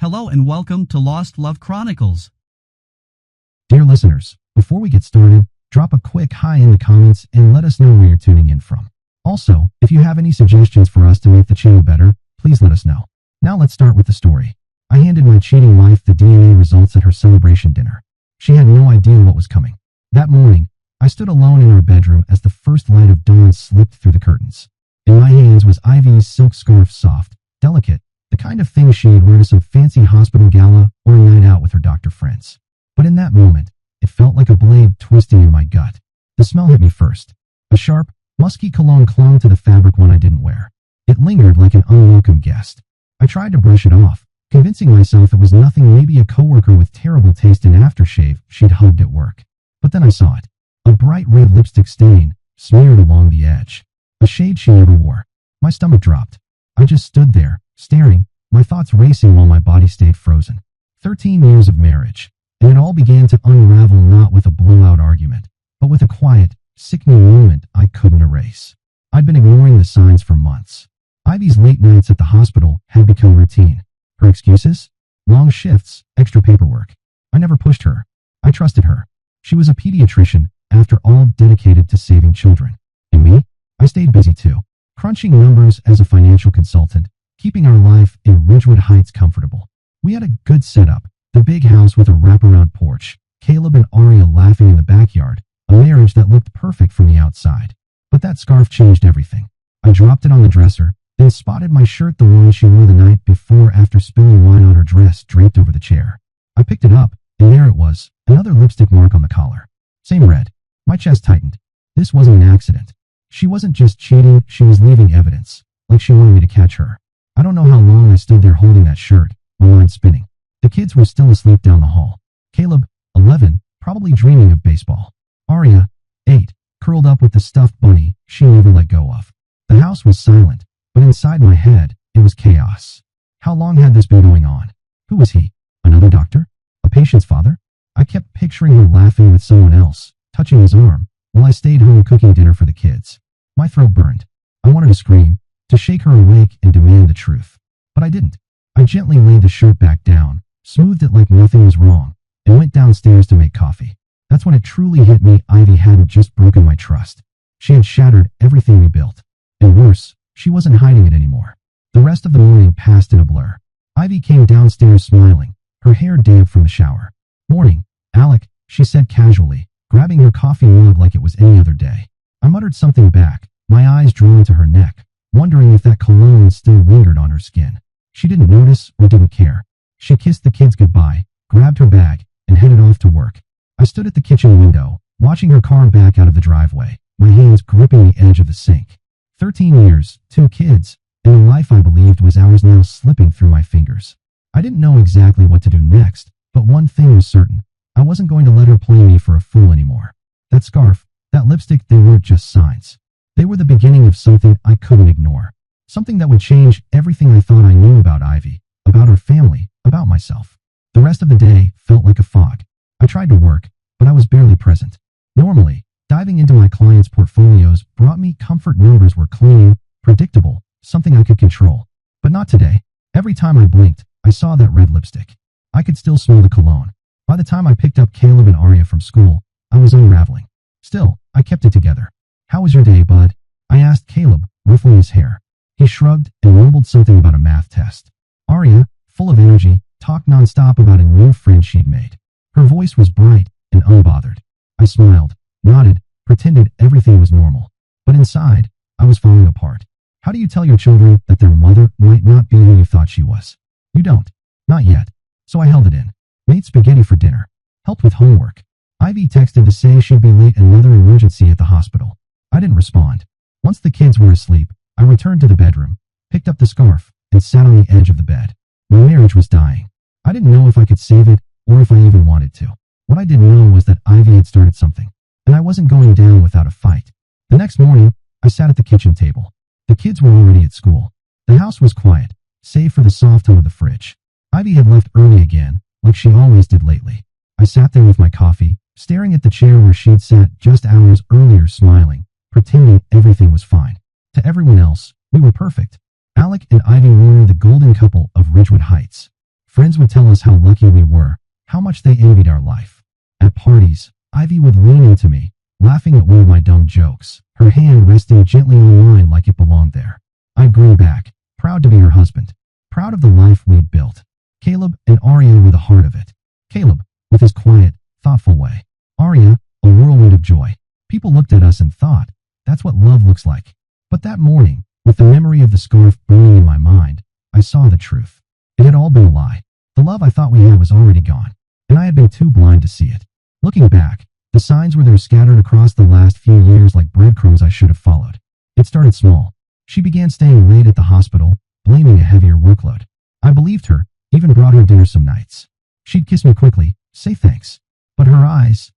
Hello and welcome to Lost Love Chronicles. Dear listeners, before we get started, drop a quick hi in the comments and let us know where you're tuning in from. Also, if you have any suggestions for us to make the channel better, please let us know. Now let's start with the story. I handed my cheating wife the DNA results at her celebration dinner. She had no idea what was coming. That morning, I stood alone in our bedroom as the first light of dawn slipped through the curtains. In my hands was Ivy's silk scarf, soft, delicate, the kind of thing she'd wear to some fancy hospital gala or a night out with her doctor friends. But in that moment, it felt like a blade twisting in my gut. The smell hit me first. A sharp, musky cologne clung to the fabric one I didn't wear. It lingered like an unwelcome guest. I tried to brush it off, convincing myself it was nothing, maybe a coworker with terrible taste in aftershave she'd hugged at work. But then I saw it. A bright red lipstick stain, smeared along the edge. A shade she never wore. My stomach dropped. I just stood there, staring, my thoughts racing while my body stayed frozen. 13 years of marriage, and it all began to unravel not with a blowout argument, but with a quiet, sickening moment I couldn't erase. I'd been ignoring the signs for months. Ivy's late nights at the hospital had become routine. Her excuses? Long shifts, extra paperwork. I never pushed her. I trusted her. She was a pediatrician, after all, dedicated to saving children. And me? I stayed busy too, crunching numbers as a financial consultant, keeping our life in Ridgewood Heights comfortable. We had a good setup, the big house with a wraparound porch, Caleb and Aria laughing in the backyard, a marriage that looked perfect from the outside. But that scarf changed everything. I dropped it on the dresser, then spotted my shirt, the one she wore the night before after spilling wine on her dress, draped over the chair. I picked it up, and there it was, another lipstick mark on the collar. Same red. My chest tightened. This wasn't an accident. She wasn't just cheating, she was leaving evidence, like she wanted me to catch her. I don't know how long I stood there holding that shirt, my mind spinning. The kids were still asleep down the hall. Caleb, 11, probably dreaming of baseball. Aria, 8, curled up with the stuffed bunny she never let go of. The house was silent, but inside my head, it was chaos. How long had this been going on? Who was he? Another doctor? A patient's father? I kept picturing her laughing with someone else, touching his arm, while I stayed home cooking dinner for the kids. My throat burned. I wanted to scream, to shake her awake and demand the truth. But I didn't. I gently laid the shirt back down, smoothed it like nothing was wrong, and went downstairs to make coffee. That's when it truly hit me. Ivy hadn't just broken my trust. She had shattered everything we built. And worse, she wasn't hiding it anymore. The rest of the morning passed in a blur. Ivy came downstairs smiling, her hair damp from the shower. "Morning, Alec," she said casually, grabbing her coffee mug like it was any other day. I muttered something back, my eyes drawn to her neck, wondering if that cologne still lingered on her skin. She didn't notice or didn't care. She kissed the kids goodbye, grabbed her bag, and headed off to work. I stood at the kitchen window, watching her car back out of the driveway, my hands gripping the edge of the sink. 13 years, 2 kids, and the life I believed was ours now slipping through my fingers. I didn't know exactly what to do next, but one thing was certain. I wasn't going to let her play me for a fool anymore. That scarf, that lipstick, they weren't just signs. They were the beginning of something I couldn't ignore. Something that would change everything I thought I knew about Ivy, about her family, about myself. The rest of the day felt like a fog. I tried to work, but I was barely present. Normally, diving into my clients' portfolios brought me comfort. Numbers were clean, predictable, something I could control. But not today. Every time I blinked, I saw that red lipstick. I could still smell the cologne. By the time I picked up Caleb and Aria from school, I was unraveling. Still, I kept it together. "How was your day, bud?" I asked Caleb, ruffling his hair. He shrugged and mumbled something about a math test. Aria, full of energy, talked nonstop about a new friend she'd made. Her voice was bright and unbothered. I smiled, nodded, pretended everything was normal. But inside, I was falling apart. How do you tell your children that their mother might not be who you thought she was? You don't. Not yet. So I held it in. Made spaghetti for dinner. Helped with homework. Ivy texted to say she'd be late, another emergency at the hospital. I didn't respond. Once the kids were asleep, I returned to the bedroom, picked up the scarf, and sat on the edge of the bed. My marriage was dying. I didn't know if I could save it, or if I even wanted to. What I didn't know was that Ivy had started something, and I wasn't going down without a fight. The next morning, I sat at the kitchen table. The kids were already at school. The house was quiet, save for the soft hum of the fridge. Ivy had left early again, like she always did lately. I sat there with my coffee, staring at the chair where she'd sat just hours earlier, smiling, pretending everything was fine. To everyone else, we were perfect. Alec and Ivy were the golden couple of Ridgewood Heights. Friends would tell us how lucky we were, how much they envied our life. At parties, Ivy would lean into me, laughing at one of my dumb jokes, her hand resting gently on mine like it belonged there. I grew back, proud to be her husband, proud of the life we'd built. Caleb and Arya were the heart of it. Caleb, with his quiet, thoughtful way. Arya, a whirlwind of joy. People looked at us and thought, that's what love looks like. But that morning, with the memory of the scarf burning in my mind, I saw the truth. It had all been a lie. The love I thought we had was already gone, and I had been too blind to see it. Looking back, the signs were there scattered across the last few years like breadcrumbs I should have followed. It started small. She began staying late at the hospital, blaming a heavier workload. I believed her, even brought her dinner some nights. She'd kiss me quickly, say thanks. But her eyes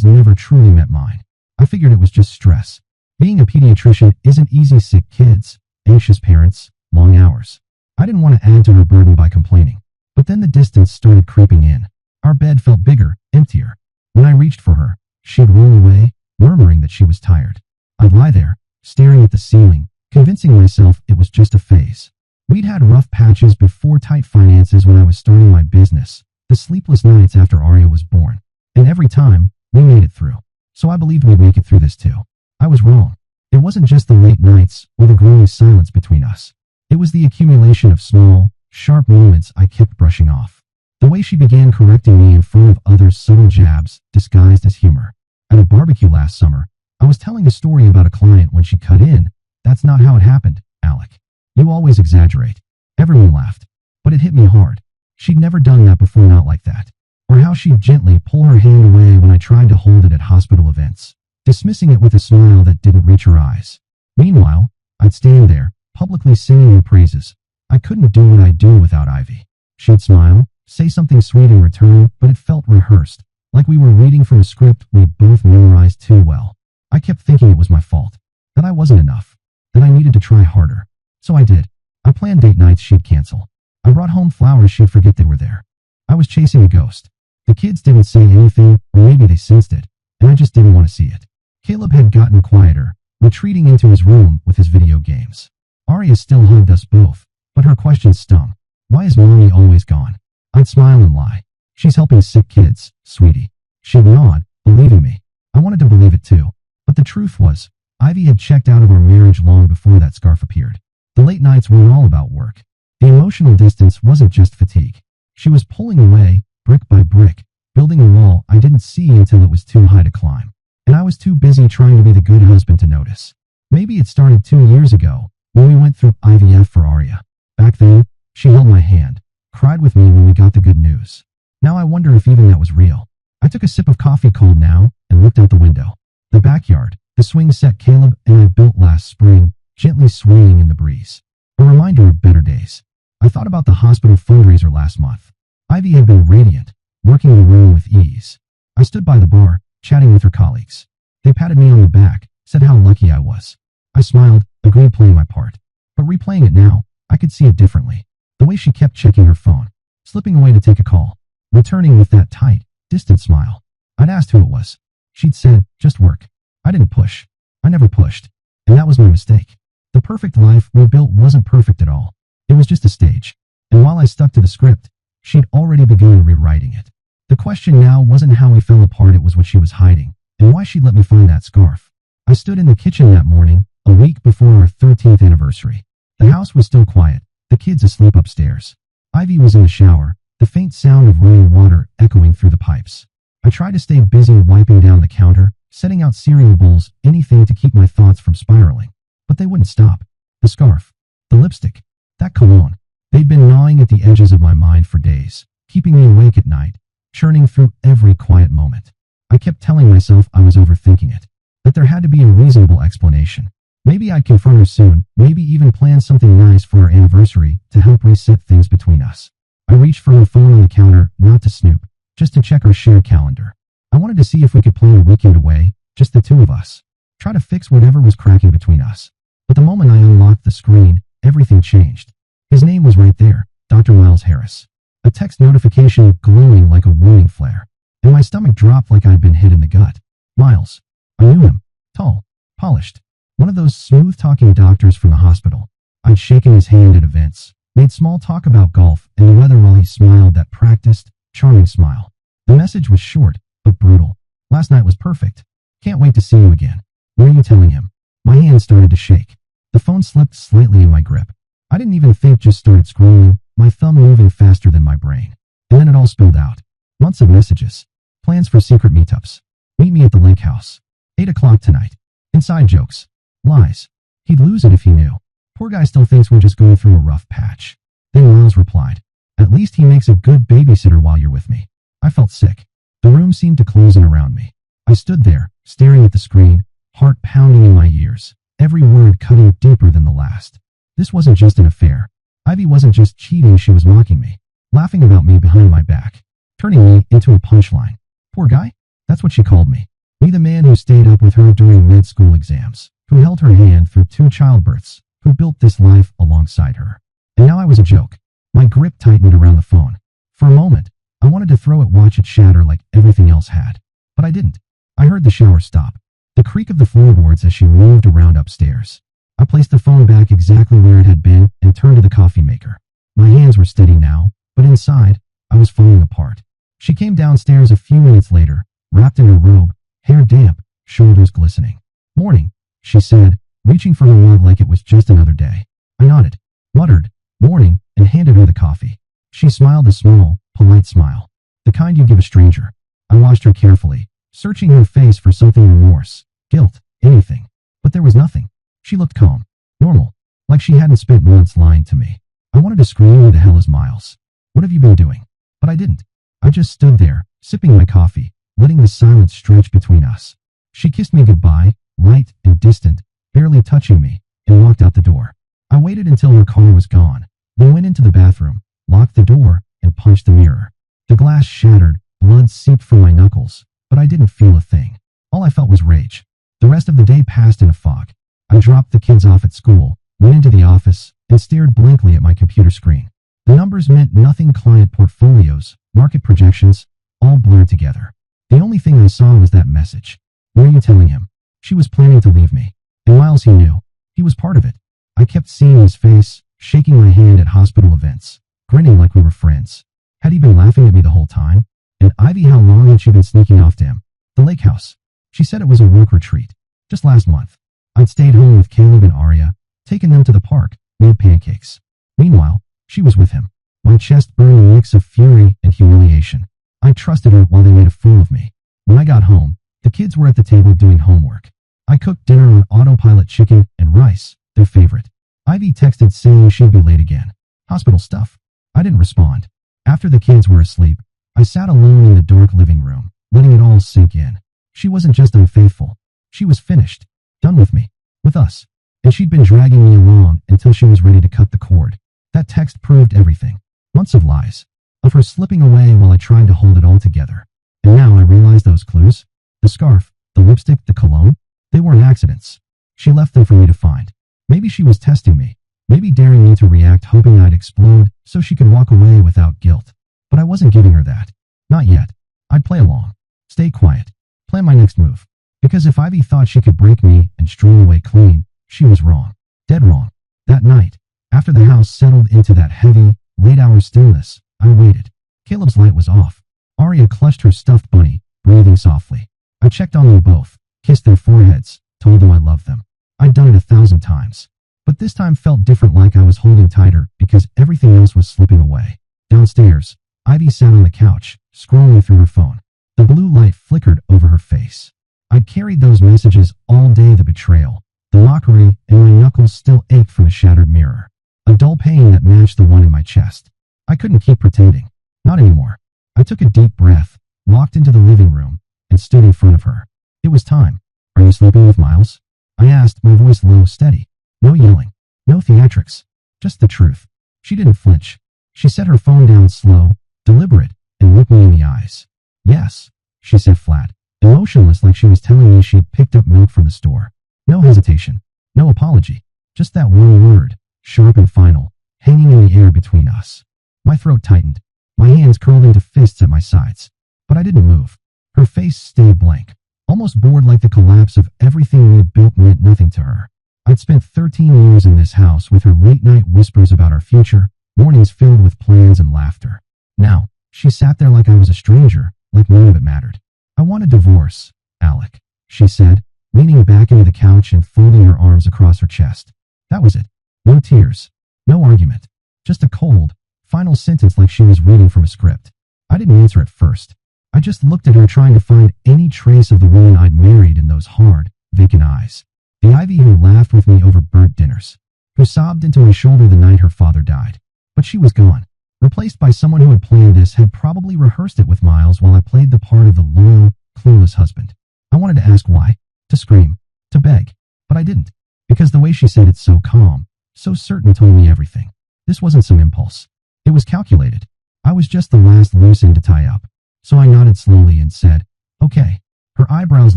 never truly met mine. I figured it was just stress. Being a pediatrician isn't easy. Sick kids, anxious parents, long hours. I didn't want to add to her burden by complaining. But then the distance started creeping in. Our bed felt bigger, emptier. When I reached for her, she'd roll away, murmuring that she was tired. I'd lie there, staring at the ceiling, convincing myself it was just a phase. We'd had rough patches before, tight finances when I was starting my business, the sleepless nights after Arya was born. And every time, we made it through. So I believed we'd make it through this too. I was wrong. It wasn't just the late nights or the growing silence between us. It was the accumulation of small, sharp moments I kept brushing off. The way she began correcting me in front of others, subtle jabs, disguised as humor. At a barbecue last summer, I was telling a story about a client when she cut in. That's not how it happened, Alec. You always exaggerate. Everyone laughed. But it hit me hard. She'd never done that before, not like that. Or how she'd gently pull her hand away when I tried to hold it at hospital events, dismissing it with a smile that didn't reach her eyes. Meanwhile, I'd stand there, publicly singing her praises. I couldn't do what I do without Ivy. She'd smile, say something sweet in return, but it felt rehearsed, like we were reading from a script we'd both memorized too well. I kept thinking it was my fault, that I wasn't enough, that I needed to try harder. So I did. I planned date nights she'd cancel. I brought home flowers she'd forget they were there. I was chasing a ghost. The kids didn't say anything, or maybe they sensed it, and I just didn't want to see it. Caleb had gotten quieter, retreating into his room with his video games. Arya still hugged us both, but her questions stung. Why is Mommy always gone? I'd smile and lie. She's helping sick kids, sweetie. She'd nod, believing me. I wanted to believe it too. But the truth was, Ivy had checked out of our marriage long before that scarf appeared. The late nights weren't all about work. The emotional distance wasn't just fatigue. She was pulling away, brick by brick, building a wall I didn't see until it was too high to climb. And I was too busy trying to be the good husband to notice. Maybe it started 2 years ago, when we went through IVF for Arya. Back then, she held my hand, cried with me when we got the good news. Now I wonder if even that was real. I took a sip of coffee, cold now, and looked out the window. The backyard, the swing set Caleb and I built last spring, gently swaying in the breeze. A reminder of better days. I thought about the hospital fundraiser last month. Ivy had been radiant, working the room with ease. I stood by the bar, chatting with her colleagues. They patted me on the back, said how lucky I was. I smiled, agreed, playing my part. But replaying it now, I could see it differently. The way she kept checking her phone, slipping away to take a call, returning with that tight, distant smile. I'd asked who it was. She'd said, just work. I didn't push. I never pushed. And that was my mistake. The perfect life we built wasn't perfect at all. It was just a stage. And while I stuck to the script, she'd already begun rewriting it. The question now wasn't how we fell apart, it was what she was hiding, and why she'd let me find that scarf. I stood in the kitchen that morning, a week before our 13th anniversary. The house was still quiet, the kids asleep upstairs. Ivy was in the shower, the faint sound of running water echoing through the pipes. I tried to stay busy wiping down the counter, setting out cereal bowls, anything to keep my thoughts from spiraling. But they wouldn't stop. The scarf, the lipstick, that cologne. They'd been gnawing at the edges of my mind for days, keeping me awake at night, churning through every quiet moment. I kept telling myself I was overthinking it, that there had to be a reasonable explanation. Maybe I'd confront her soon, maybe even plan something nice for our anniversary to help reset things between us. I reached for her phone on the counter, not to snoop, just to check our shared calendar. I wanted to see if we could plan a weekend away, just the two of us. Try to fix whatever was cracking between us. But the moment I unlocked the screen, everything changed. His name was right there, Dr. Miles Harris. A text notification glowing like a warning flare. And my stomach dropped like I'd been hit in the gut. Miles. I knew him. Tall. Polished. One of those smooth-talking doctors from the hospital. I'd shaken his hand at events, Made small talk about golf and the weather while he smiled that practiced, charming smile. The message was short, but brutal. Last night was perfect. Can't wait to see you again. What are you telling him? My hand started to shake. The phone slipped slightly in my grip. I didn't even think, just started scrolling, my thumb moving faster than my brain. And then it all spilled out. Months of messages. Plans for secret meetups. Meet me at the lake house. 8 o'clock tonight. Inside jokes. Lies. He'd lose it if he knew. Poor guy still thinks we're just going through a rough patch. Then Miles replied, "At least he makes a good babysitter while you're with me." I felt sick. The room seemed to close in around me. I stood there, staring at the screen, heart pounding in my ears, every word cutting deeper than the last. This wasn't just an affair. Ivy wasn't just cheating, she was mocking me, laughing about me behind my back, turning me into a punchline. Poor guy? That's what she called me. Me, the man who stayed up with her during med-school exams, who held her hand through 2 childbirths, who built this life alongside her. And now I was a joke. My grip tightened around the phone. For a moment, I wanted to throw it, watch it shatter like everything else had. But I didn't. I heard the shower stop, the creak of the floorboards as she moved around upstairs. I placed the phone back exactly where it had been and turned to the coffee maker. My hands were steady now, but inside, I was falling apart. She came downstairs a few minutes later, wrapped in her robe, hair damp, shoulders glistening. "Morning," she said, reaching for her mug like it was just another day. I nodded, muttered, "Morning," and handed her the coffee. She smiled, a small, polite smile, the kind you give a stranger. I watched her carefully, searching her face for something, remorse, guilt, anything. But there was nothing. She looked calm, normal, like she hadn't spent months lying to me. I wanted to scream, "Who the hell is Miles? What have you been doing?" But I didn't. I just stood there, sipping my coffee, letting the silence stretch between us. She kissed me goodbye, light and distant, barely touching me, and walked out the door. I waited until her car was gone, then went into the bathroom, locked the door, and punched the mirror. The glass shattered, blood seeped from my knuckles, but I didn't feel a thing. All I felt was rage. The rest of the day passed in a fog. I dropped the kids off at school, went into the office, and stared blankly at my computer screen. The numbers meant nothing: client portfolios, market projections, all blurred together. The only thing I saw was that message. "What are you telling him?" She was planning to leave me. And Miles, he knew. He was part of it. I kept seeing his face, shaking my hand at hospital events, grinning like we were friends. Had he been laughing at me the whole time? And Ivy, how long had she been sneaking off to him? The lake house. She said it was a work retreat. Just last month. I'd stayed home with Caleb and Arya, taken them to the park, made pancakes. Meanwhile, she was with him. My chest burned, a mix of fury and humiliation. I trusted her while they made a fool of me. When I got home, the kids were at the table doing homework. I cooked dinner on autopilot: chicken and rice, their favorite. Ivy texted saying she'd be late again. Hospital stuff. I didn't respond. After the kids were asleep, I sat alone in the dark living room, letting it all sink in. She wasn't just unfaithful. She was finished. Done with me. With us. And she'd been dragging me along until she was ready to cut the cord. That text proved everything. Months of lies. Of her slipping away while I tried to hold it all together. And now I realize those clues. The scarf, the lipstick, the cologne. They weren't accidents. She left them for me to find. Maybe she was testing me. Maybe daring me to react, hoping I'd explode so she could walk away without guilt. But I wasn't giving her that. Not yet. I'd play along. Stay quiet. Plan my next move. Because if Ivy thought she could break me and stroll away clean, she was wrong. Dead wrong. That night, after the house settled into that heavy, late-hour stillness, I waited. Caleb's light was off. Arya clutched her stuffed bunny, breathing softly. I checked on them both, kissed their foreheads, told them I loved them. I'd done it 1,000 times. But this time felt different, like I was holding tighter because everything else was slipping away. Downstairs, Ivy sat on the couch, scrolling through her phone. The blue light flickered over her face. I'd carried those messages all day, the betrayal, the mockery, and my knuckles still ached from the shattered mirror. A dull pain that matched the one in my chest. I couldn't keep pretending. Not anymore. I took a deep breath, walked into the living room, and stood in front of her. It was time. "Are you sleeping with Miles?" I asked, my voice low, steady. No yelling. No theatrics. Just the truth. She didn't flinch. She set her phone down slow, deliberate, and looked me in the eyes. "Yes," she said flat, emotionless, like she was telling me she'd picked up milk from the store. No hesitation. No apology. Just that one word, sharp and final, hanging in the air between us. My throat tightened. My hands curled into fists at my sides. But I didn't move. Her face stayed blank, almost bored, like the collapse of everything we'd built meant nothing to her. I'd spent 13 years in this house with her late-night whispers about our future, mornings filled with plans and laughter. Now, she sat there like I was a stranger, like none of it mattered. "I want a divorce, Alec," she said, leaning back into the couch and folding her arms across her chest. That was it. No tears. No argument. Just a cold, final sentence like she was reading from a script. I didn't answer at first. I just looked at her trying to find any trace of the woman I'd married in those hard, vacant eyes. The Ivy who laughed with me over burnt dinners, who sobbed into my shoulder the night her father died. But she was gone, replaced by someone who had planned this, had probably rehearsed it with Miles while I played the part of the loyal, clueless husband. I wanted to ask why, to scream, to beg, but I didn't, because the way she said it so calm, so certain told me everything. This wasn't some impulse. It was calculated. I was just the last loose end to tie up. So I nodded slowly and said, "Okay." Her eyebrows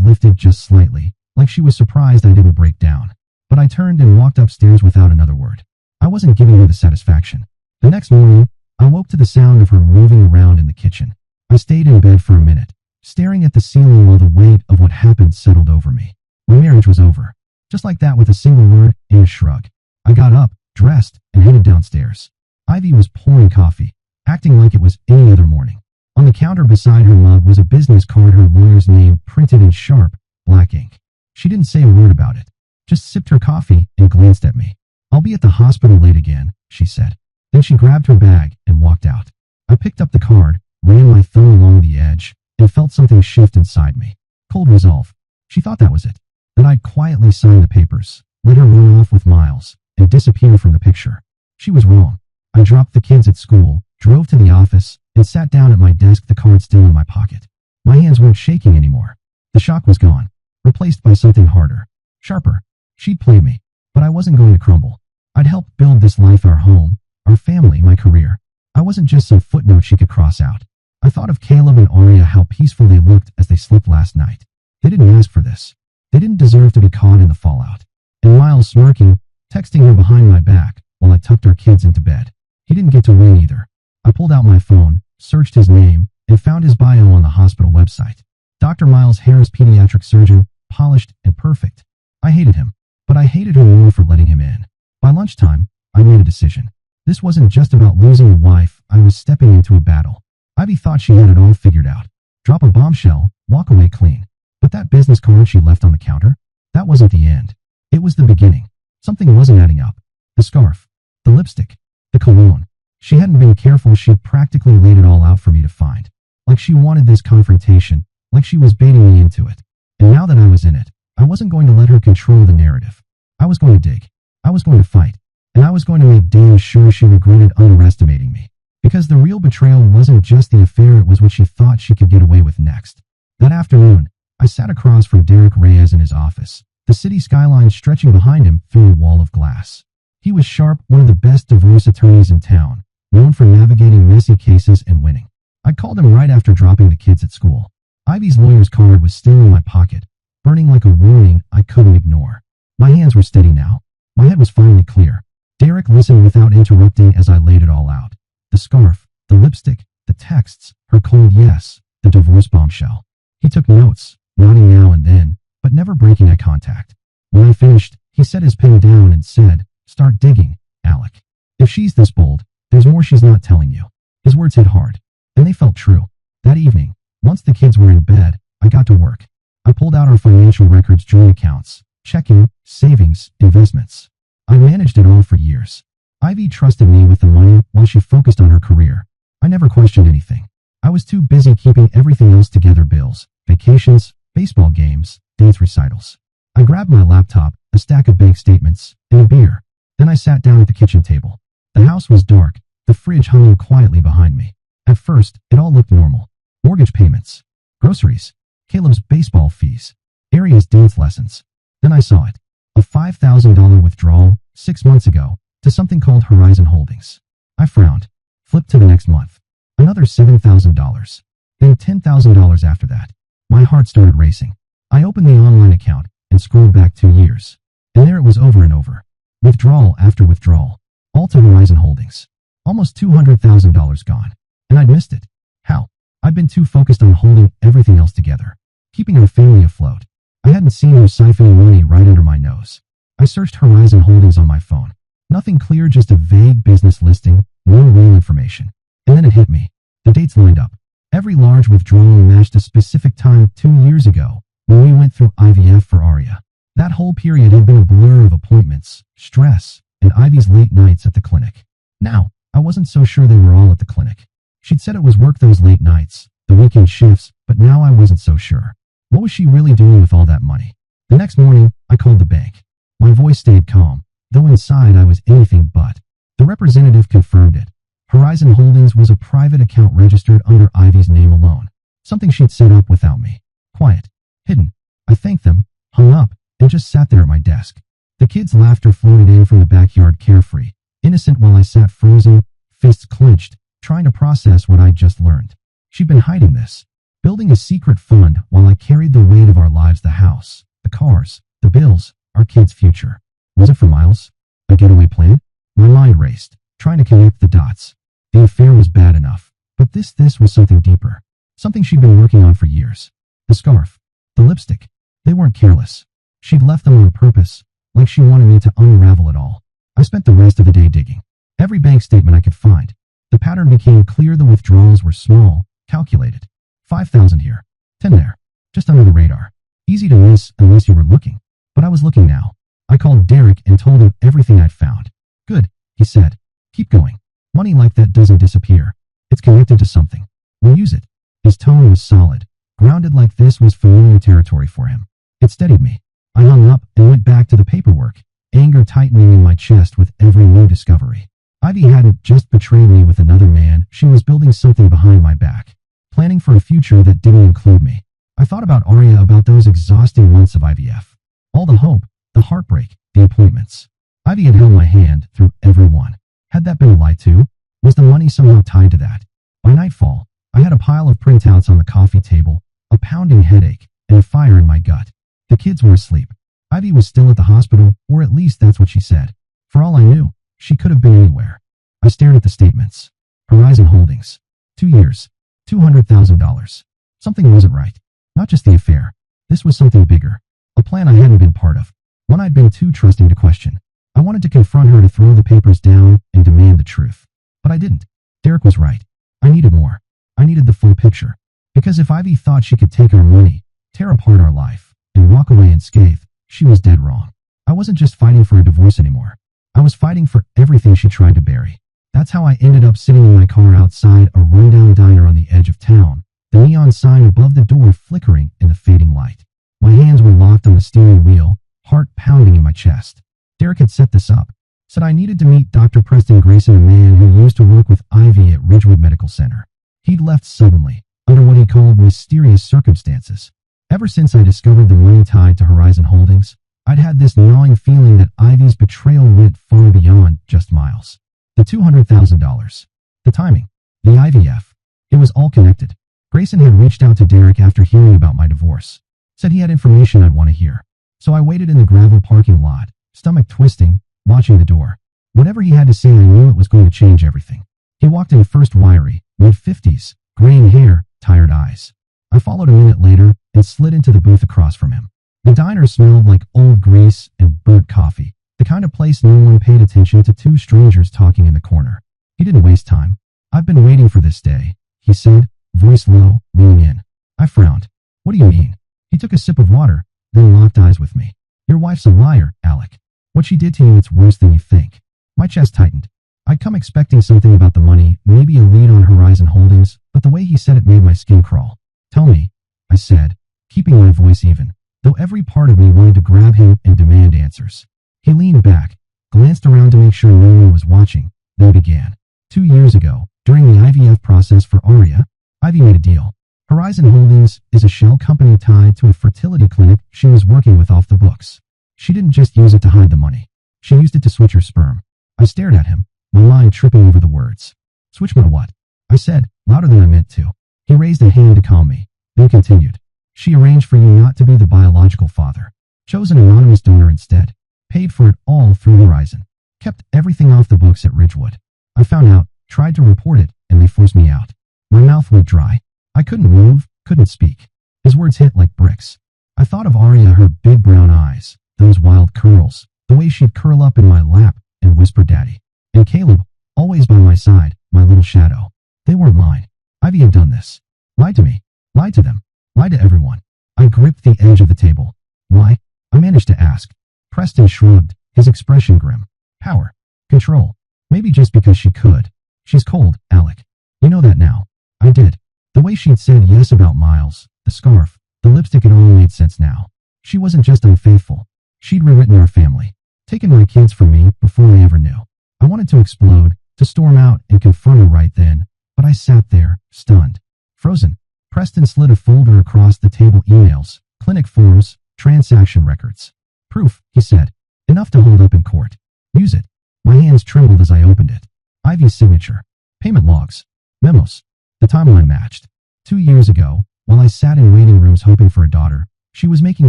lifted just slightly, like she was surprised I didn't break down. But I turned and walked upstairs without another word. I wasn't giving her the satisfaction. The next morning, I woke to the sound of her moving around in the kitchen. I stayed in bed for a minute, staring at the ceiling while the weight of what happened settled over me. My marriage was over. Just like that, with a single word and a shrug. I got up, dressed, and headed downstairs. Ivy was pouring coffee, acting like it was any other morning. On the counter beside her mug was a business card, her lawyer's name printed in sharp, black ink. She didn't say a word about it, just sipped her coffee and glanced at me. "I'll be at the hospital late again," she said. Then she grabbed her bag and walked out. I picked up the card, ran my thumb along the edge, and felt something shift inside me. Cold resolve. She thought that was it. That I'd quietly sign the papers, let her run off with Miles, and disappear from the picture. She was wrong. I dropped the kids at school, drove to the office, and sat down at my desk, the card still in my pocket. My hands weren't shaking anymore. The shock was gone, replaced by something harder, sharper. She'd played me, but I wasn't going to crumble. I'd helped build this life, our home, our family, my career. I wasn't just some footnote she could cross out. I thought of Caleb and Aria, how peaceful they looked as they slept last night. They didn't ask for this. They didn't deserve to be caught in the fallout. And Miles smirking, texting her behind my back while I tucked our kids into bed. He didn't get to win either. I pulled out my phone, searched his name, and found his bio on the hospital website. Dr. Miles Harris, pediatric surgeon, polished and perfect. I hated him, but I hated her more for letting him in. By lunchtime, I made a decision. This wasn't just about losing a wife. I was stepping into a battle. Ivy thought she had it all figured out. Drop a bombshell, walk away clean. But that business card she left on the counter, that wasn't the end. It was the beginning. Something wasn't adding up. The scarf, the lipstick, the cologne. She hadn't been careful. She'd practically laid it all out for me to find. Like she wanted this confrontation, like she was baiting me into it. And now that I was in it, I wasn't going to let her control the narrative. I was going to dig. I was going to fight. And I was going to make damn sure she regretted underestimating me. Because the real betrayal wasn't just the affair, it was what she thought she could get away with next. That afternoon, I sat across from Derek Reyes in his office, the city skyline stretching behind him through a wall of glass. He was sharp, one of the best divorce attorneys in town, known for navigating messy cases and winning. I called him right after dropping the kids at school. Ivy's lawyer's card was still in my pocket, burning like a warning I couldn't ignore. My hands were steady now. My head was finally clear. Derek listened without interrupting as I laid it all out. The scarf, the lipstick, the texts, her cold yes, the divorce bombshell. He took notes, nodding now and then, but never breaking eye contact. When I finished, he set his pen down and said, "Start digging, Alec. If she's this bold, there's more she's not telling you." His words hit hard, and they felt true. That evening, once the kids were in bed, I got to work. I pulled out our financial records, joint accounts, checking, savings, investments. I managed it all for years. Ivy trusted me with the money while she focused on her career. I never questioned anything. I was too busy keeping everything else together: bills, vacations, baseball games, dance recitals. I grabbed my laptop, a stack of bank statements, and a beer. Then I sat down at the kitchen table. The house was dark, the fridge hung quietly behind me. At first, it all looked normal. Mortgage payments, groceries, Caleb's baseball fees, Aria's dance lessons. Then I saw it. A $5,000 withdrawal, 6 months ago, to something called Horizon Holdings. I frowned. Flipped to the next month. Another $7,000. Then $10,000 after that. My heart started racing. I opened the online account and scrolled back 2 years. And there it was, over and over. Withdrawal after withdrawal. All to Horizon Holdings. Almost $200,000 gone. And I'd missed it. How? I'd been too focused on holding everything else together. Keeping our family afloat. I hadn't seen her siphoning money right under my nose. I searched Horizon Holdings on my phone. Nothing clear, just a vague business listing, No real information. And then it hit me. The dates lined up. Every large withdrawal matched a specific time 2 years ago when we went through IVF for Aria. That whole period had been a blur of appointments, stress, and Ivy's late nights at the clinic. Now, I wasn't so sure they were all at the clinic. She'd said it was work those late nights, the weekend shifts, but now I wasn't so sure. What was she really doing with all that money? The next morning, I called the bank. My voice stayed calm, though inside I was anything but. The representative confirmed it. Horizon Holdings was a private account registered under Ivy's name alone. Something she'd set up without me. Quiet. Hidden. I thanked them, hung up, and just sat there at my desk. The kids' laughter floated in from the backyard carefree, innocent while I sat frozen, fists clenched, trying to process what I'd just learned. She'd been hiding this, building a secret fund while I carried the weight of our lives, the house, the cars, the bills, our kids' future. Was it for Miles? A getaway plan? My mind raced, trying to connect the dots. The affair was bad enough, but this was something deeper. Something she'd been working on for years. The scarf, the lipstick, they weren't careless. She'd left them on purpose, like she wanted me to unravel it all. I spent the rest of the day digging. Every bank statement I could find. The pattern became clear. The withdrawals were small, calculated. 5,000 here, 10 there, just under the radar. Easy to miss unless you were looking. But I was looking now. I called Derek and told him everything I'd found. Good, he said. Keep going. Money like that doesn't disappear. It's connected to something. We'll use it. His tone was solid. Grounded like this was familiar territory for him. It steadied me. I hung up and went back to the paperwork, anger tightening in my chest with every new discovery. Ivy hadn't just betrayed me with another man. She was building something behind my back, planning for a future that didn't include me. I thought about Aria, about those exhausting months of IVF. All the hope, the heartbreak, the appointments. Ivy had held my hand through every one. Had that been a lie too? Was the money somehow tied to that? By nightfall, I had a pile of printouts on the coffee table, a pounding headache, and a fire in my gut. The kids were asleep. Ivy was still at the hospital, or at least that's what she said. For all I knew, she could have been anywhere. I stared at the statements. Horizon Holdings. 2 years. $200,000. Something wasn't right. Not just the affair. This was something bigger. A plan I hadn't been part of. One I'd been too trusting to question. I wanted to confront her, to throw the papers down and demand the truth. But I didn't. Derek was right. I needed more. I needed the full picture. Because if Ivy thought she could take our money, tear apart our life, and walk away unscathed, she was dead wrong. I wasn't just fighting for a divorce anymore. I was fighting for everything she tried to bury. That's how I ended up sitting in my car outside a rundown diner on the edge of town, the neon sign above the door flickering in the fading light. My hands were locked on the steering wheel, heart pounding in my chest. Derek had set this up. Said I needed to meet Dr. Preston Grayson, a man who used to work with Ivy at Ridgewood Medical Center. He'd left suddenly, under what he called mysterious circumstances. Ever since I discovered the money tied to Horizon Holdings, I'd had this gnawing feeling that Ivy's betrayal went far beyond just Miles. The $200,000. The timing. The IVF. It was all connected. Grayson had reached out to Derek after hearing about my divorce. Said he had information I'd want to hear. So I waited in the gravel parking lot, stomach twisting, watching the door. Whatever he had to say, I knew it was going to change everything. He walked in first, wiry, mid-50s, graying hair, tired eyes. I followed a minute later and slid into the booth across from him. The diner smelled like old grease and burnt coffee, the kind of place no one paid attention to two strangers talking in the corner. He didn't waste time. I've been waiting for this day, he said, voice low, leaning in. I frowned. What do you mean? He took a sip of water, then locked eyes with me. Your wife's a liar, Alec. What she did to you, it's worse than you think. My chest tightened. I'd come expecting something about the money, maybe a lead on Horizon Holdings, but the way he said it made my skin crawl. Tell me, I said, keeping my voice even, though every part of me wanted to grab him and demand answers. He leaned back, glanced around to make sure no one was watching, then began. 2 years ago, during the IVF process for Aria, Ivy made a deal. Horizon Holdings is a shell company tied to a fertility clinic she was working with off the books. She didn't just use it to hide the money. She used it to switch her sperm. I stared at him, my mind tripping over the words. Switch my what? I said, louder than I meant to. He raised a hand to calm me, then continued. She arranged for you not to be the biological father. Chose an anonymous donor instead. Paid for it all through Horizon. Kept everything off the books at Ridgewood. I found out, tried to report it, and they forced me out. My mouth went dry. I couldn't move, couldn't speak. His words hit like bricks. I thought of Aria, her big brown eyes, those wild curls, the way she'd curl up in my lap and whisper daddy. And Caleb, Always by my side, my little shadow. They weren't mine. Ivy had done this. Lied to me. Lied to them. Lied to everyone. I gripped the edge of the table. Why? I managed to ask. Preston shrugged, his expression grim. Power. Control. Maybe just because she could. She's cold, Alec. You know that now. I did. The way she'd said yes about Miles, the scarf, the lipstick, it all made sense now. She wasn't just unfaithful. She'd rewritten our family. Taken my kids from me before I ever knew. I wanted to explode, to storm out and confront her right then, but I sat there, stunned. Frozen. Preston slid a folder across the table. Emails, clinic forms, transaction records. Proof, he said. Enough to hold up in court. Use it. My hands trembled as I opened it. Ivy's signature. Payment logs. Memos. The timeline matched. 2 years ago, while I sat in waiting rooms hoping for a daughter, she was making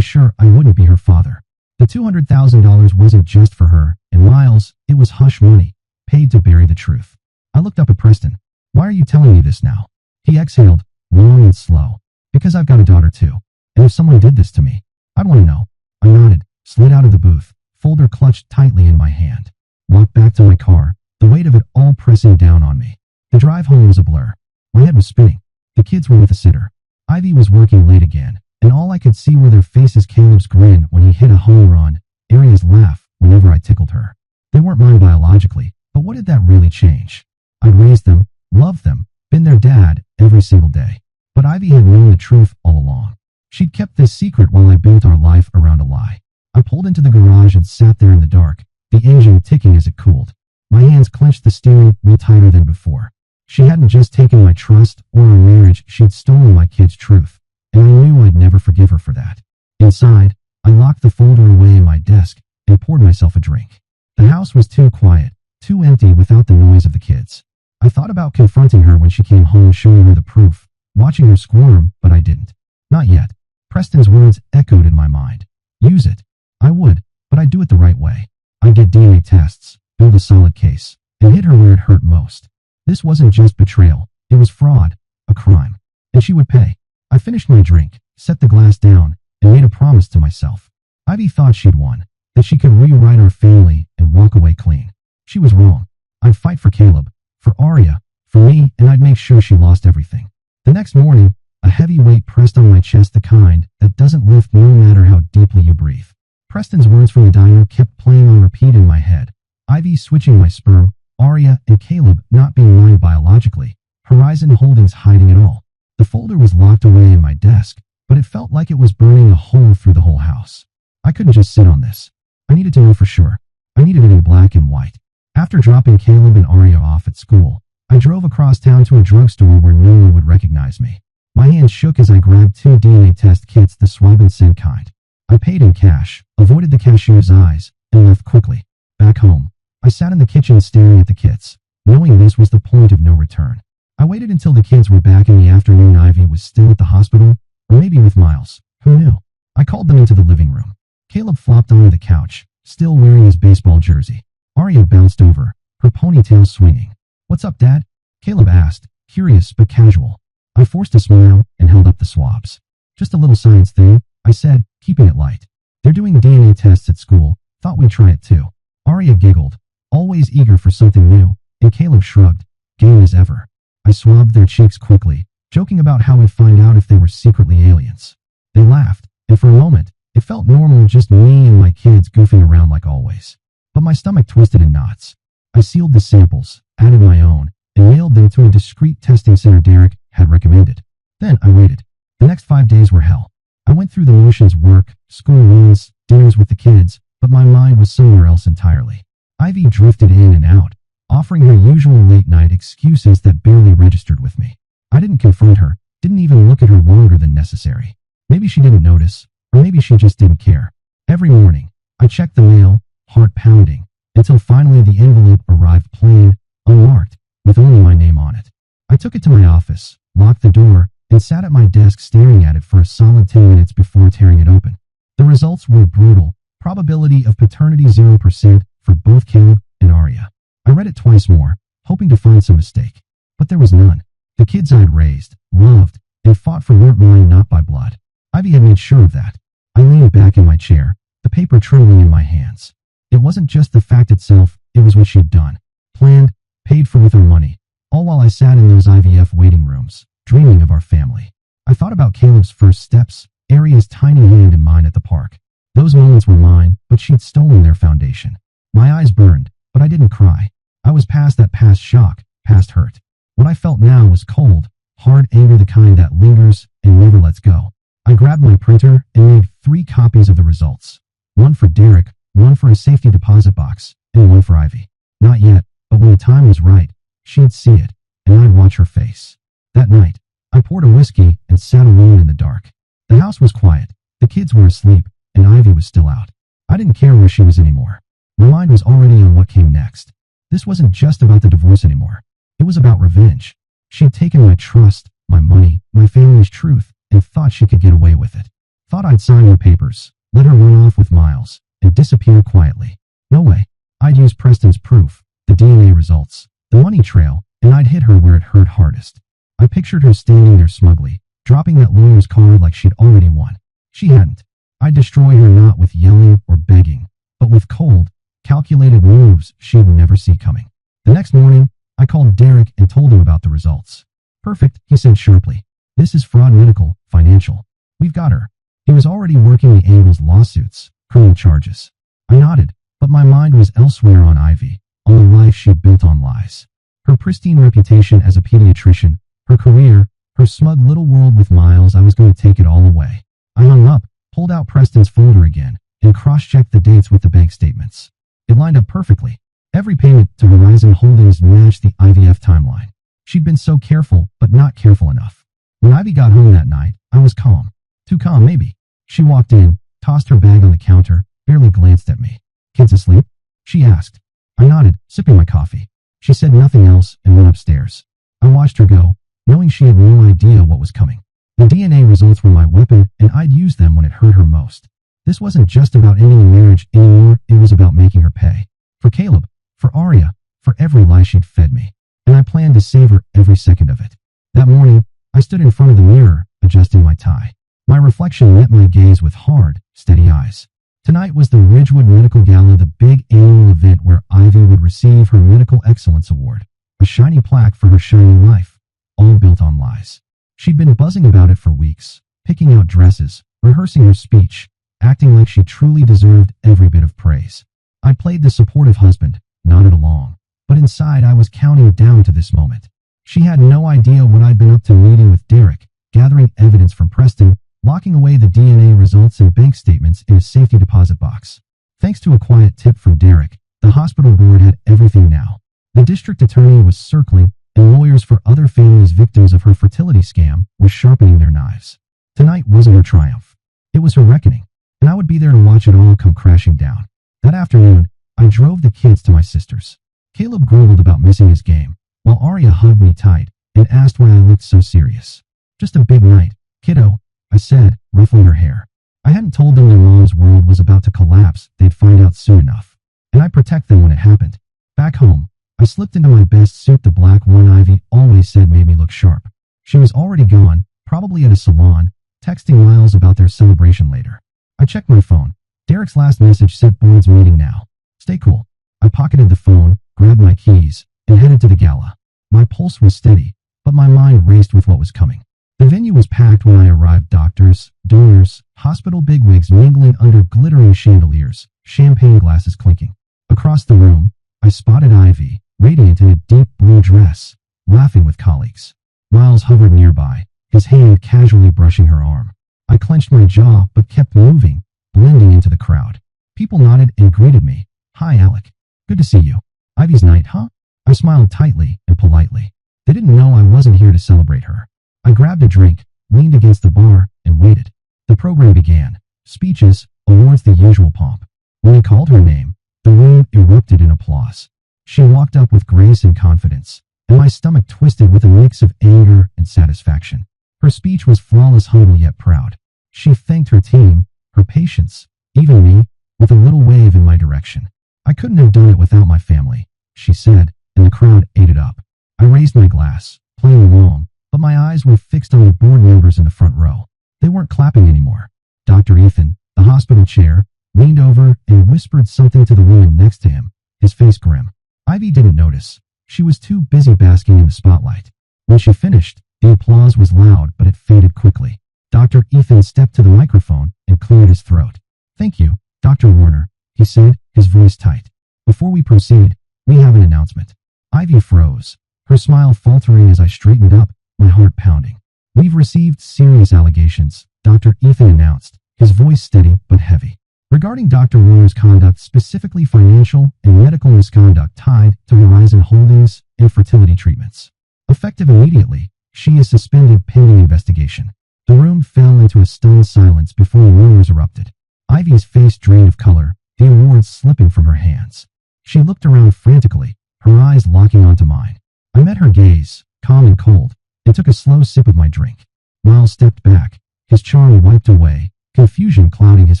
sure I wouldn't be her father. The $200,000 wasn't just for her and Miles, it was hush money, paid to bury the truth. I looked up at Preston. Why are you telling me this now? He exhaled, long and slow. Because I've got a daughter too. And if someone did this to me, I'd want to know. I nodded, slid out of the booth, folder clutched tightly in my hand. Walked back to my car, the weight of it all pressing down on me. The drive home was a blur. My head was spinning. The kids were with a sitter. Ivy was working late again, and all I could see were their faces. Caleb's grin when he hit a home run, Aria's laugh whenever I tickled her. They weren't mine biologically, but what did that really change? I'd raised them, loved them, been their dad every single day. But Ivy had known the truth all along. She'd kept this secret while I built our life around a lie. I pulled into the garage and sat there in the dark, the engine ticking as it cooled. My hands clenched the steering wheel tighter than before. She hadn't just taken my trust or our marriage, she'd stolen my kid's truth. And I knew I'd never forgive her for that. Inside, I locked the folder away in my desk and poured myself a drink. The house was too quiet, too empty without the noise of the kids. I thought about confronting her when she came home, showing her the proof, watching her squirm, but I didn't. Not yet. Preston's words echoed in my mind. Use it. I would, but I'd do it the right way. I'd get DNA tests, build a solid case, and hit her where it hurt most. This wasn't just betrayal. It was fraud, a crime. And she would pay. I finished my drink, set the glass down, and made a promise to myself. Ivy thought she'd won, that she could rewrite our family and walk away clean. She was wrong. I'd fight for Caleb, for Aria, for me, and I'd make sure she lost everything. The next morning, a heavy weight pressed on my chest, the kind that doesn't lift no matter how deeply you breathe. Preston's words from the diner kept playing on repeat in my head. Ivy switching my sperm, Aria and Caleb not being mine biologically, Horizon Holdings hiding it all. The folder was locked away in my desk, but it felt like it was burning a hole through the whole house. I couldn't just sit on this. I needed to know for sure. I needed it in black and white. After dropping Caleb and Aria off at school, I drove across town to a drugstore where no one would recognize me. My hands shook as I grabbed 2 DNA test kits, the swab and send kind. I paid in cash, avoided the cashier's eyes, and left quickly. Back home, I sat in the kitchen staring at the kits, knowing this was the point of no return. I waited until the kids were back in the afternoon. Ivy was still at the hospital, or maybe with Miles. Who knew? I called them into the living room. Caleb flopped onto the couch, still wearing his baseball jersey. Aria bounced over, her ponytail swinging. "What's up, Dad?" Caleb asked, curious but casual. I forced a smile and held up the swabs. "Just a little science thing," I said, keeping it light. "They're doing DNA tests at school. Thought we'd try it too." Aria giggled, always eager for something new, and Caleb shrugged, game as ever. I swabbed their cheeks quickly, joking about how we'd find out if they were secretly aliens. They laughed, and for a moment, it felt normal, just me and my kids goofing around like always. But my stomach twisted in knots. I sealed the samples, added my own, and mailed them to a discreet testing center Derek had recommended. Then I waited. The next 5 days were hell. I went through the motions: work, school runs, dinners with the kids, but my mind was somewhere else entirely. Ivy drifted in and out, offering her usual late-night excuses that barely registered with me. I didn't confront her, didn't even look at her longer than necessary. Maybe she didn't notice, or maybe she just didn't care. Every morning, I checked the mail, heart pounding, until finally the envelope arrived plain, unmarked, with only my name on it. I took it to my office, locked the door, and sat at my desk staring at it for a solid 10 minutes before tearing it open. The results were brutal. Probability of paternity 0% for both Caleb and Aria. I read it twice more, hoping to find some mistake. But there was none. The kids I'd raised, loved, and fought for weren't mine, not by blood. Ivy had made sure of that. I leaned back in my chair, the paper trembling in my hands. It wasn't just the fact itself, it was what she'd done. Planned, paid for with her money, all while I sat in those IVF waiting rooms, dreaming of our family. I thought about Caleb's first steps, Aria's tiny hand in mine at the park. Those moments were mine, but she'd stolen their foundation. My eyes burned, but I didn't cry. I was past that past shock, past hurt. What I felt now was cold, hard anger, the kind that lingers and never lets go. I grabbed my printer and made 3 copies of the results. One for Derek, one for his safety deposit box, and one for Ivy. Not yet, but when the time was right, she'd see it, and I'd watch her face. That night, I poured a whiskey and sat alone in the dark. The house was quiet, the kids were asleep, and Ivy was still out. I didn't care where she was anymore. My mind was already on what came next. This wasn't just about the divorce anymore. It was about revenge. She'd taken my trust, my money, my family's truth, and thought she could get away with it. Thought I'd sign her papers, let her run off with Miles, and disappear quietly. No way. I'd use Preston's proof, the DNA results, the money trail, and I'd hit her where it hurt hardest. I pictured her standing there smugly, dropping that lawyer's card like she'd already won. She hadn't. I'd destroy her not with yelling or begging, but with cold, calculated moves she'd never see coming. The next morning, I called Derek and told him about the results. Perfect, he said sharply. This is fraud, medical, financial. We've got her. He was already working the Angles lawsuits, criminal charges. I nodded, but my mind was elsewhere, on Ivy, on the life she'd built on lies. Her pristine reputation as a pediatrician, her career, her smug little world with Miles. I was going to take it all away. I hung up, pulled out Preston's folder again, and cross-checked the dates with the bank statements. It lined up perfectly. Every payment to Horizon Holdings matched the IVF timeline. She'd been so careful, but not careful enough. When Ivy got home that night, I was calm. Too calm, maybe. She walked in, tossed her bag on the counter, barely glanced at me. "Kids asleep?" she asked. I nodded, sipping my coffee. She said nothing else and went upstairs. I watched her go, knowing she had no idea what was coming. The DNA results were my weapon, and I'd use them when it hurt her most. This wasn't just about ending a marriage anymore, it was about making her pay. For Caleb, for Aria, for every lie she'd fed me. And I planned to save her every second of it. That morning, I stood in front of the mirror, adjusting my tie. My reflection met my gaze with hard, steady eyes. Tonight was the Ridgewood Medical Gala, the big annual event where Ivy would receive her Medical Excellence Award, a shiny plaque for her shining life, all built on lies. She'd been buzzing about it for weeks, picking out dresses, rehearsing her speech, acting like she truly deserved every bit of praise. I played the supportive husband, nodded along, but inside I was counting down to this moment. She had no idea what I'd been up to, meeting with Derek, gathering evidence from Preston, locking away the DNA results and bank statements in a safety deposit box. Thanks to a quiet tip from Derek, the hospital board had everything now. The district attorney was circling, and lawyers for other families victims of her fertility scam were sharpening their knives. Tonight wasn't her triumph. It was her reckoning, and I would be there to watch it all come crashing down. That afternoon, I drove the kids to my sister's. Caleb grumbled about missing his game, while Aria hugged me tight and asked why I looked so serious. "Just a big night, kiddo," I said, ruffling her hair. I hadn't told them their mom's world was about to collapse. They'd find out soon enough. And I'd protect them when it happened. Back home, I slipped into my best suit, the black one Ivy always said made me look sharp. She was already gone, probably at a salon, texting Miles about their celebration later. I checked my phone. Derek's last message said board's meeting now. Stay cool. I pocketed the phone, grabbed my keys, and headed to the gala. My pulse was steady, but my mind raced with what was coming. The venue was packed when I arrived. Doctors, donors, hospital bigwigs mingling under glittering chandeliers, champagne glasses clinking. Across the room, I spotted Ivy, radiant in a deep blue dress, laughing with colleagues. Miles hovered nearby, his hand casually brushing her arm. I clenched my jaw but kept moving, blending into the crowd. People nodded and greeted me. "Hi, Alec. Good to see you. Ivy's night, huh?" I smiled tightly and politely. They didn't know I wasn't here to celebrate her. I grabbed a drink, leaned against the bar, and waited. The program began. Speeches, awards, the usual pomp. When they called her name, the room erupted in applause. She walked up with grace and confidence, and my stomach twisted with a mix of anger and satisfaction. Her speech was flawless, humble yet proud. She thanked her team, her patients, even me, with a little wave in my direction. "I couldn't have done it without my family," she said, and the crowd ate it up. I raised my glass, playing along, but my eyes were fixed on the board members in the front row. They weren't clapping anymore. Dr. Ethan, the hospital chair, leaned over and whispered something to the woman next to him, his face grim. Ivy didn't notice. She was too busy basking in the spotlight. When she finished, the applause was loud, but it faded quickly. Dr. Ethan stepped to the microphone and cleared his throat. "Thank you, Dr. Warner," he said, his voice tight. "Before we proceed, we have an announcement." Ivy froze, her smile faltering as I straightened up, my heart pounding. "We've received serious allegations," Dr. Ethan announced, his voice steady but heavy. "Regarding Dr. Warner's conduct, specifically financial and medical misconduct tied to Horizon Holdings and fertility treatments. Effective immediately, she is suspended pending investigation." The room fell into a stunned silence before rumors erupted. Ivy's face drained of color, the awards slipping from her hands. She looked around frantically, her eyes locking onto mine. I met her gaze, calm and cold, and took a slow sip of my drink. Miles stepped back, his charm wiped away, confusion clouding his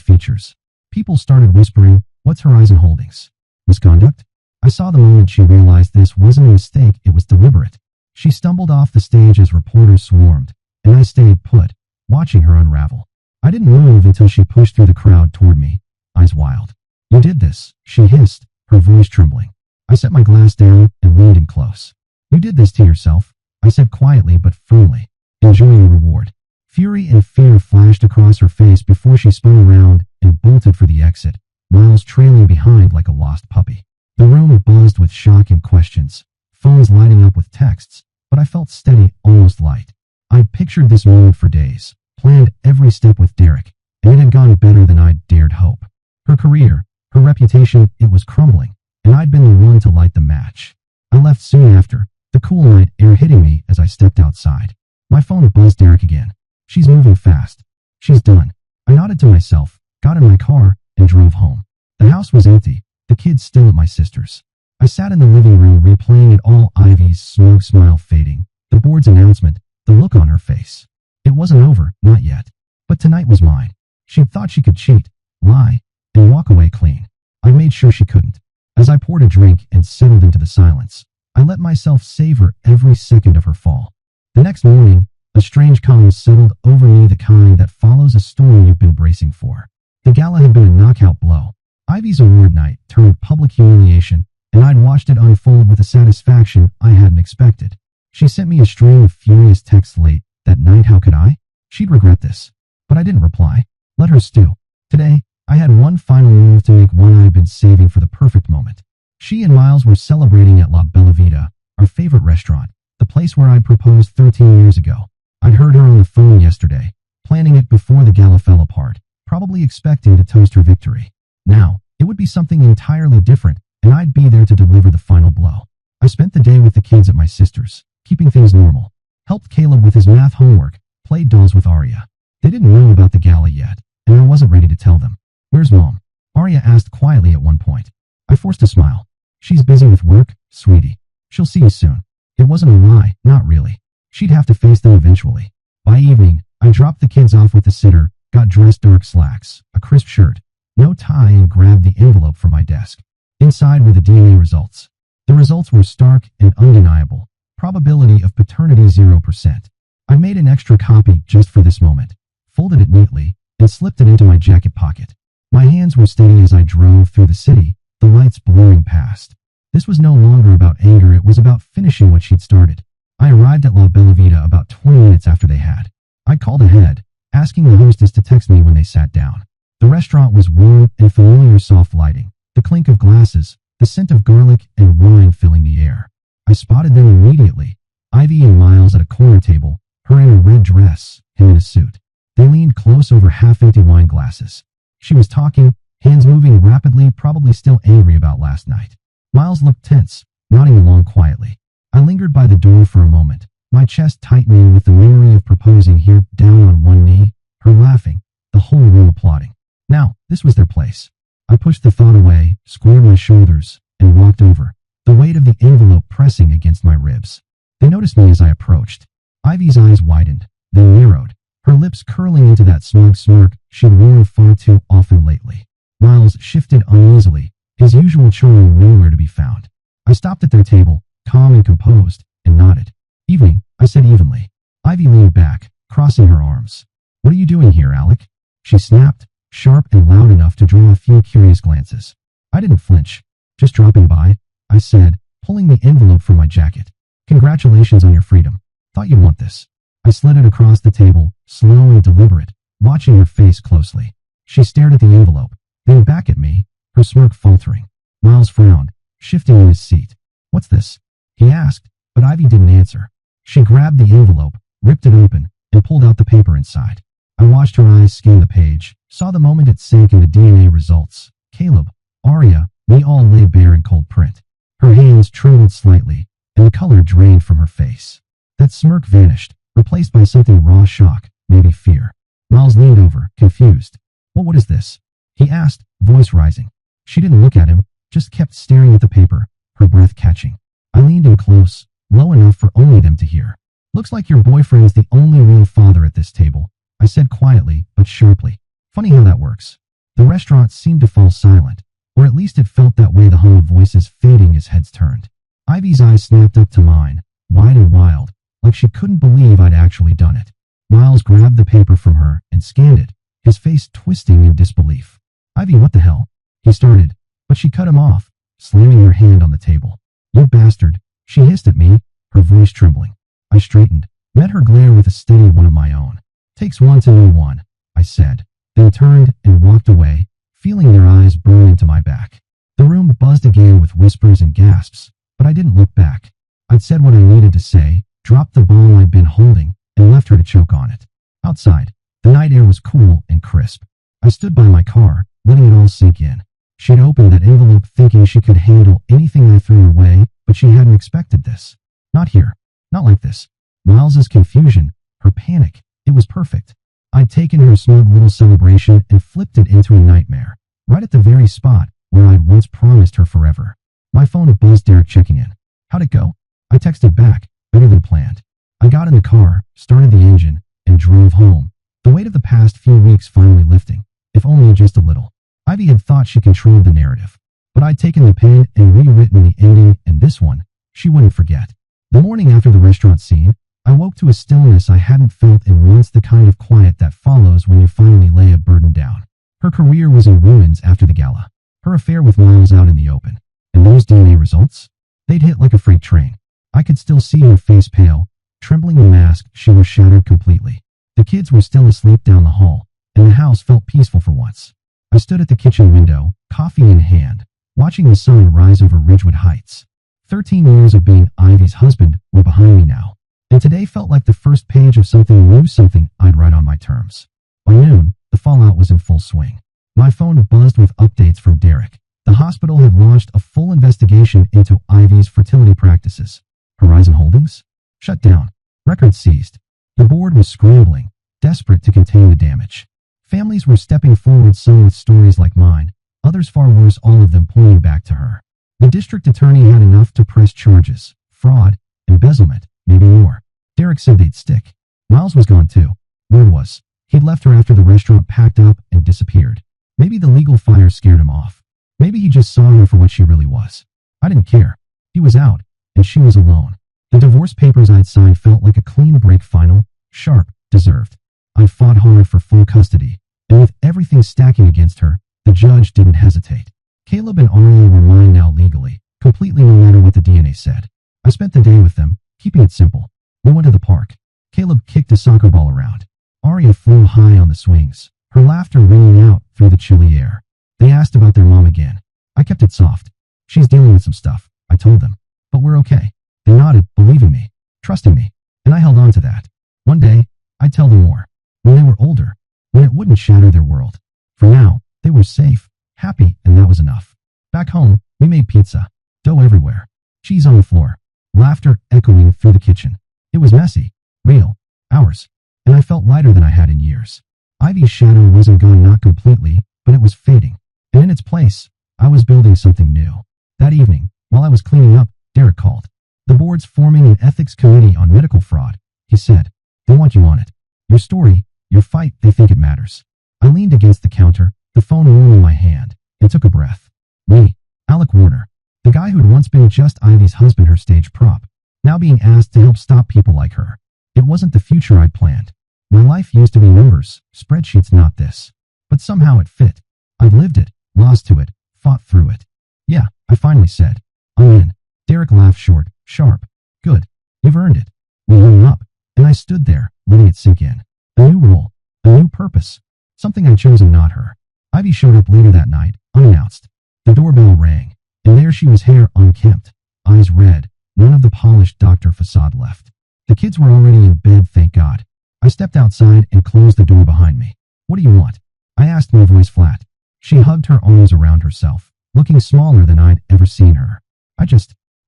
features. People started whispering, "What's Horizon Holdings? Misconduct?" I saw the moment she realized this wasn't a mistake, it was deliberate. She stumbled off the stage as reporters swarmed, and I stayed put, watching her unravel. I didn't move until she pushed through the crowd toward me, eyes wild. "You did this," she hissed, her voice trembling. I set my glass down and leaned in close. "You did this to yourself," I said quietly but firmly. "Enjoy your reward." Fury and fear flashed across her face before she spun around and bolted for the exit, Miles trailing behind like a lost puppy. The room buzzed with shock and questions, phones lighting up with texts, but I felt steady, almost light. I'd pictured this moment for days, planned every step with Derek, and it had gone better than I'd dared hope. Her career, her reputation, it was crumbling, and I'd been the one to light the match. I left soon after, the cool night air hitting me as I stepped outside. My phone buzzed. Derek again. "She's moving fast. She's done." I nodded to myself, got in my car, and drove home. The house was empty, the kids still at my sister's. I sat in the living room replaying it all, Ivy's smug smile fading, the board's announcement, the look on her face. It wasn't over, not yet. But tonight was mine. She'd thought she could cheat, lie, and walk away clean. I made sure she couldn't. As I poured a drink and settled into the silence, I let myself savor every second of her fall. The next morning, a strange calm settled over me, the kind that follows a storm you've been bracing for. The gala had been a knockout blow. Ivy's award night turned public humiliation, and I'd watched it unfold with a satisfaction I hadn't expected. She sent me a string of furious texts late that night. How could I? She'd regret this. But I didn't reply. Let her stew. Today, I had one final move to make, one I'd been saving for the perfect moment. She and Miles were celebrating at La Bella Vita, our favorite restaurant, the place where I'd proposed 13 years ago. I'd heard her on the phone yesterday, planning it before the gala fell apart, probably expecting to toast her victory. Now, it would be something entirely different, and I'd be there to deliver the final blow. I spent the day with the kids at my sister's, keeping things normal. Helped Caleb with his math homework, played dolls with Arya. They didn't know about the gala yet, and I wasn't ready to tell them. "Where's Mom?" Arya asked quietly at one point. I forced a smile. "She's busy with work, sweetie. She'll see you soon." It wasn't a lie, not really. She'd have to face them eventually. By evening, I dropped the kids off with the sitter, got dressed, dark slacks, a crisp shirt, no tie, and grabbed the envelope from my desk. Inside were the DNA results. The results were stark and undeniable. Probability of paternity 0%. I made an extra copy just for this moment, folded it neatly, and slipped it into my jacket pocket. My hands were steady as I drove through the city, the lights blurring past. This was no longer about anger, it was about finishing what she'd started. I arrived at La Bella Vita about 20 minutes after they had. I called ahead, asking the hostess to text me when they sat down. The restaurant was warm and familiar, soft lighting, the clink of glasses, the scent of garlic and wine filling the air. I spotted them immediately. Ivy and Miles at a corner table, her in a red dress, him in a suit. They leaned close over half-empty wine glasses. She was talking, hands moving rapidly, probably still angry about last night. Miles looked tense, nodding along quietly. I lingered by the door for a moment, my chest tightening with the memory of proposing here, down on one knee, her laughing, the whole room applauding. Now, this was their place. I pushed the thought away, squared my shoulders, and walked over, the weight of the envelope pressing against my ribs. They noticed me as I approached. Ivy's eyes widened, then narrowed, her lips curling into that smug smirk she'd worn far too often lately. Miles shifted uneasily, his usual charm nowhere to be found. I stopped at their table, calm and composed, and nodded. "Evening," I said evenly. Ivy leaned back, crossing her arms. "What are you doing here, Alec?" she snapped, sharp and loud enough to draw a few curious glances. I didn't flinch. "Just dropping by," I said, pulling the envelope from my jacket. Congratulations on your freedom. Thought you'd want this. I slid it across the table, slow and deliberate, watching her face closely. She stared at the envelope, then back at me, her smirk faltering. Miles frowned, shifting in his seat. What's this? He asked, but Ivy didn't answer. She grabbed the envelope, ripped it open, and pulled out the paper inside. I watched her eyes scan the page, saw the moment it sank in the DNA results. Caleb, Aria, we all lay bare in cold print. Her hands trembled slightly, and the color drained from her face. That smirk vanished, replaced by something raw shock, maybe fear. Miles leaned over, confused. What is this? He asked, voice rising. She didn't look at him, just kept staring at the paper, her breath catching. I leaned in close, low enough for only them to hear. Looks like your boyfriend's the only real father at this table, I said quietly, but sharply. Funny how that works. The restaurant seemed to fall silent, or at least it felt that way, the hum of voices fading as heads turned. Ivy's eyes snapped up to mine, wide and wild, like she couldn't believe I'd actually done it. Miles grabbed the paper from her and scanned it, his face twisting in disbelief. Ivy, what the hell? He started, but she cut him off, slamming her hand on the table. You bastard, she hissed at me, her voice trembling. I straightened, met her glare with a steady one of my own. Takes one to know one, I said, then turned and walked away, feeling their eyes burn into my back. The room buzzed again with whispers and gasps, but I didn't look back. I'd said what I needed to say, dropped the bomb I'd been holding, and left her to choke on it. Outside, the night air was cool and crisp. I stood by my car, letting it all sink in. She'd opened that envelope thinking she could handle anything I threw her way, but she hadn't expected this. Not here. Not like this. Miles's confusion, her panic, it was perfect. I'd taken her snug little celebration and flipped it into a nightmare, right at the very spot where I'd once promised her forever. My phone buzzed, Derek checking in. How'd it go? I texted back, better than planned. I got in the car, started the engine, and drove home. The weight of the past few weeks finally lifting, if only just a little. Ivy had thought she controlled the narrative, but I'd taken the pen and rewritten the ending, and this one, she wouldn't forget. The morning after the restaurant scene, I woke to a stillness I hadn't felt in months, the kind of quiet that follows when you finally lay a burden down. Her career was in ruins after the gala. Her affair with Miles out in the open. And those DNA results? They'd hit like a freight train. I could still see her face pale, trembling the mask. She was shattered completely. The kids were still asleep down the hall, and the house felt peaceful for once. I stood at the kitchen window, coffee in hand, watching the sun rise over Ridgewood Heights. 13 years of being Ivy's husband were behind me now, and today felt like the first page of something new, something I'd write on my terms. By noon, the fallout was in full swing. My phone buzzed with updates from Derek. The hospital had launched a full investigation into Ivy's fertility practices. Horizon Holdings? Shut down. Records seized. The board was scrambling, desperate to contain the damage. Families were stepping forward, some with stories like mine, others far worse, all of them pointing back to her. The district attorney had enough to press charges. Fraud, embezzlement, maybe more. Derek said they'd stick. Miles was gone too. Word was, he'd left her after the restaurant packed up and disappeared. Maybe the legal fire scared him off. Maybe he just saw her for what she really was. I didn't care. He was out, and she was alone. The divorce papers I'd signed felt like a clean break, final, sharp, deserved. I'd fought hard for full custody, and with everything stacking against her, the judge didn't hesitate. Caleb and Aria were mine now legally, completely, no matter what the DNA said. I spent the day with them, keeping it simple. We went to the park. Caleb kicked a soccer ball around. Aria flew high on the swings, her laughter ringing out through the chilly air. They asked about their mom again. I kept it soft. She's dealing with some stuff, I told them. But we're okay. They nodded, believing me, trusting me, and I held on to that. One day, I'd tell them more. When they were older, when it wouldn't shatter their world. For now, they were safe, happy, and that was enough. Back home, we made pizza. Dough everywhere. Cheese on the floor. Laughter echoing through the kitchen. It was messy, real, ours, and I felt lighter than I had in years. Ivy's shadow wasn't gone, not completely, but it was fading. And in its place, I was building something new. That evening, while I was cleaning up, Derek called. The board's forming an ethics committee on medical fraud, he said. They want you on it. Your story, your fight, they think it matters. I leaned against the counter, the phone warm in my hand, and took a breath. Me, Alec Warner, the guy who'd once been just Ivy's husband, her stage prop, now being asked to help stop people like her. It wasn't the future I'd planned. My life used to be numbers, spreadsheets, not this. But somehow it fit. I'd lived it, lost to it, fought through it. Yeah, I finally said, I'm in. Derek laughed short, sharp. Good. You've earned it. We hung up, and I stood there, letting it sink in. A new role. A new purpose. Something I'd chosen, not her. Ivy showed up later that night, unannounced. The doorbell rang, and there she was, hair unkempt, eyes red, none of the polished doctor facade left. The kids were already in bed, thank God. I stepped outside and closed the door behind me. What do you want? I asked, my voice flat. She hugged her arms around herself, looking smaller than I'd ever seen her.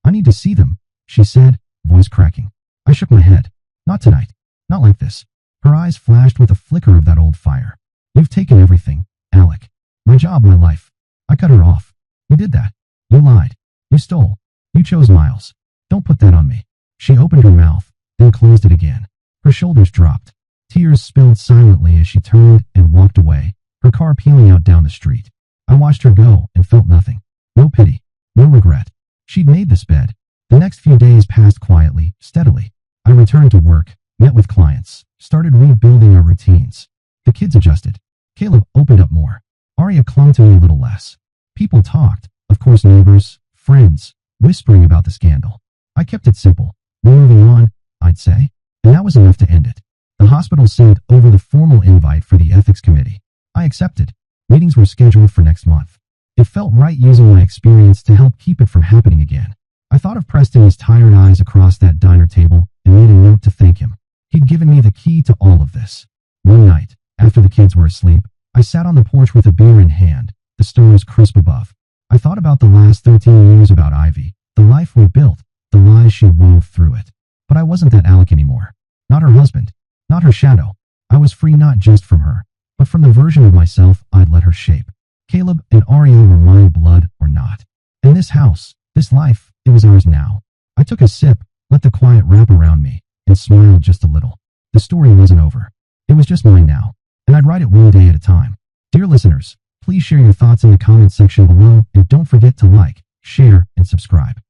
I need to see them, she said, voice cracking. I shook my head. Not tonight. Not like this. Her eyes flashed with a flicker of that old fire. You've taken everything, Alec. My job, my life. I cut her off. You did that. You lied. You stole. You chose Miles. Don't put that on me. She opened her mouth, then closed it again. Her shoulders dropped. Tears spilled silently as she turned and walked away, her car peeling out down the street. I watched her go and felt nothing. No pity. No regret. She'd made this bed. The next few days passed quietly, steadily. I returned to work, met with clients, started rebuilding our routines. The kids adjusted. Caleb opened up more. Arya clung to me a little less. People talked, of course, neighbors, friends, whispering about the scandal. I kept it simple. We're moving on, I'd say, and that was enough to end it. The hospital sent over the formal invite for the ethics committee. I accepted. Meetings were scheduled for next month. It felt right using my experience to help keep it from happening again. I thought of Preston's tired eyes across that diner table and made a note to thank him. He'd given me the key to all of this. One night, after the kids were asleep, I sat on the porch with a beer in hand, the stars crisp above. I thought about the last 13 years, about Ivy, the life we built, the lies she wove through it. But I wasn't that Alec anymore. Not her husband. Not her shadow. I was free, not just from her, but from the version of myself I'd let her shape. Caleb and Arya were mine, blood or not. And this house, this life, it was ours now. I took a sip, let the quiet wrap around me, and smiled just a little. The story wasn't over. It was just mine now, and I'd write it one day at a time. Dear listeners, please share your thoughts in the comments section below, and don't forget to like, share, and subscribe.